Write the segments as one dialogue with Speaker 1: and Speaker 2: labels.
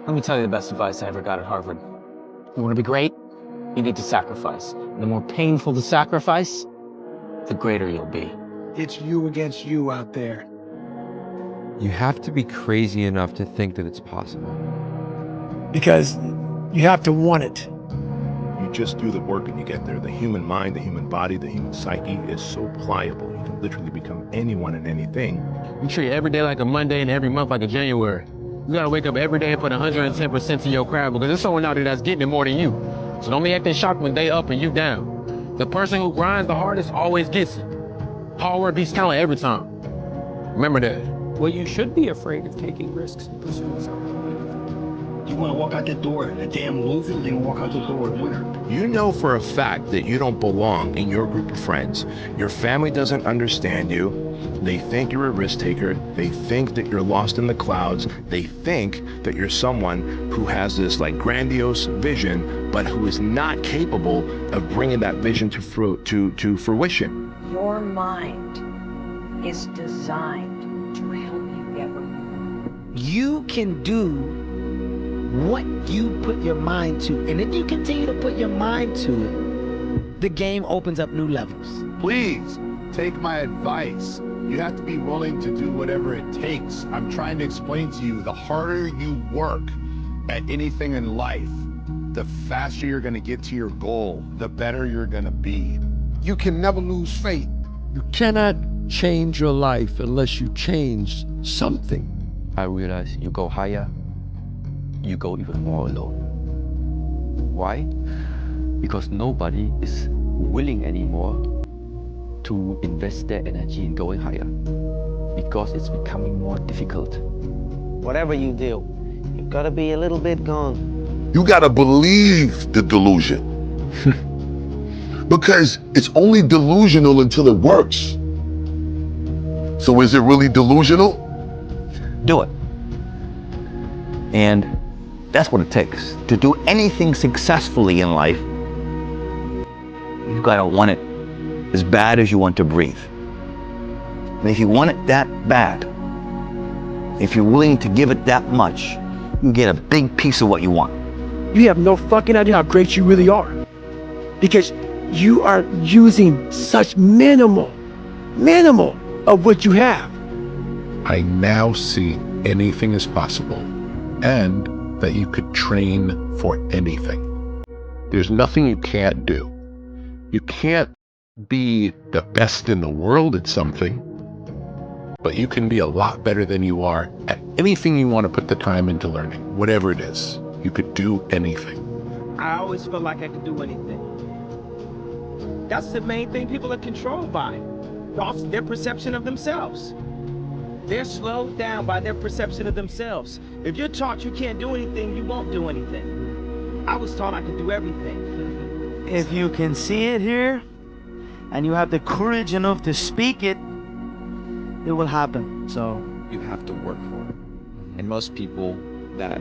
Speaker 1: Let me tell you the best advice I ever got at Harvard. You want to be great? You need to sacrifice. The more painful the sacrifice, the greater you'll be.
Speaker 2: It's you against you out there.
Speaker 3: You have to be crazy enough to think that it's possible.
Speaker 2: Because you have to want it.
Speaker 4: You just do the work and you get there. The human mind, the human body, the human psyche is so pliable. You can literally become anyone and anything.
Speaker 1: You treat every day like a Monday and every month like a January. You gotta wake up every day and put 110% in your craft because there's someone out there that's getting it more than you. So don't be acting shocked when they up and you down. The person who grinds the hardest always gets it. Hard work beats talent every time. Remember that.
Speaker 5: Well, you should be afraid of taking risks and pursuing something.
Speaker 6: You want to walk out the door a damn loser, then walk out the door a winner.
Speaker 4: You know for a fact that you don't belong in your group of friends. Your family doesn't understand you. They think you're a risk taker. They think that you're lost in the clouds. They think that you're someone who has this like grandiose vision, but who is not capable of bringing that vision to fruition.
Speaker 7: Your mind is designed to help you get what you want.
Speaker 8: You can do what you put your mind to, and if you continue to put your mind to it, the game opens up new levels.
Speaker 9: Please take my advice. You have to be willing to do whatever it takes. I'm trying to explain to you, the harder you work at anything in life, the faster you're going to get to your goal, the better you're going to be.
Speaker 2: You can never lose faith.
Speaker 3: You cannot change your life unless you change something.
Speaker 10: I realize you go higher, you go even more alone. Why? Because nobody is willing anymore to invest their energy in going higher. Because it's becoming more difficult.
Speaker 8: Whatever you do, you've got to be a little bit gone.
Speaker 11: You got to believe the delusion. Because it's only delusional until it works. So is it really delusional?
Speaker 10: Do it. And that's what it takes. To do anything successfully in life, you've got to want it as bad as you want to breathe. And if you want it that bad, if you're willing to give it that much, you get a big piece of what you want.
Speaker 2: You have no fucking idea how great you really are. Because you are using such minimal of what you have.
Speaker 9: I now see anything is possible and that you could train for anything. There's nothing you can't do. You can't be the best in the world at something, but you can be a lot better than you are at anything you want to put the time into learning, whatever it is. You could do anything.
Speaker 5: I always felt like I could do anything. That's the main thing people are controlled by. Their perception of themselves. They're slowed down by their perception of themselves. If you're taught you can't do anything, you won't do anything. I was taught I could do everything.
Speaker 8: If you can see it here, and you have the courage enough to speak it, it will happen. So
Speaker 12: you have to work for it. And most people that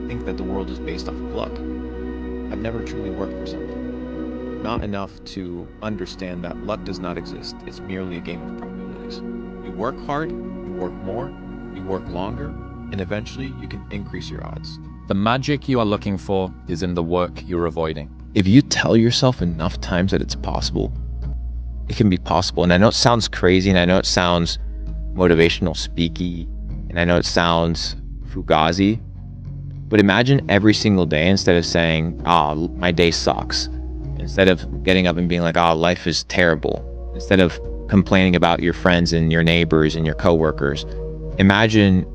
Speaker 12: think that the world is based off of luck have never truly worked for something. Not enough to understand that luck does not exist. It's merely a game of probabilities. You work hard, you work more, you work longer, and eventually you can increase your odds.
Speaker 13: The magic you are looking for is in the work you're avoiding. If you tell yourself enough times that it's possible, it can be possible. And I know it sounds crazy, and I know it sounds motivational speaky, and I know it sounds fugazi, but imagine every single day, instead of saying, oh, my day sucks, instead of getting up and being like, oh, life is terrible, instead of complaining about your friends and your neighbors and your coworkers, imagine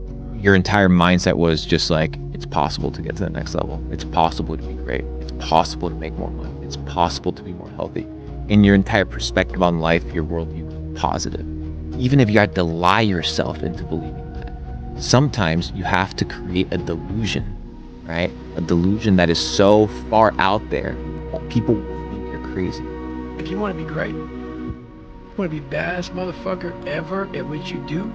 Speaker 13: your entire mindset was just like, it's possible to get to the next level. It's possible to be great. It's possible to make more money. It's possible to be more healthy. In your entire perspective on life, your worldview is positive. Even if you had to lie yourself into believing that. Sometimes you have to create a delusion, right? A delusion that is so far out there, people will think you're crazy.
Speaker 2: If you want to be great, you want to be baddest motherfucker ever at what you do,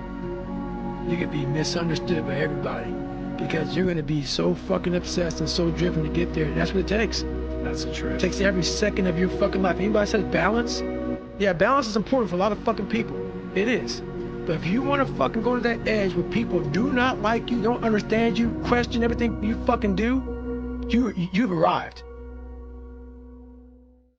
Speaker 2: you can be misunderstood by everybody because you're going to be so fucking obsessed and so driven to get there. That's what it takes.
Speaker 5: That's the truth.
Speaker 2: It takes every second of your fucking life. Anybody says balance? Yeah, balance is important for a lot of fucking people. It is. But if you want to fucking go to that edge where people do not like you, don't understand you, question everything you fucking do, you've arrived.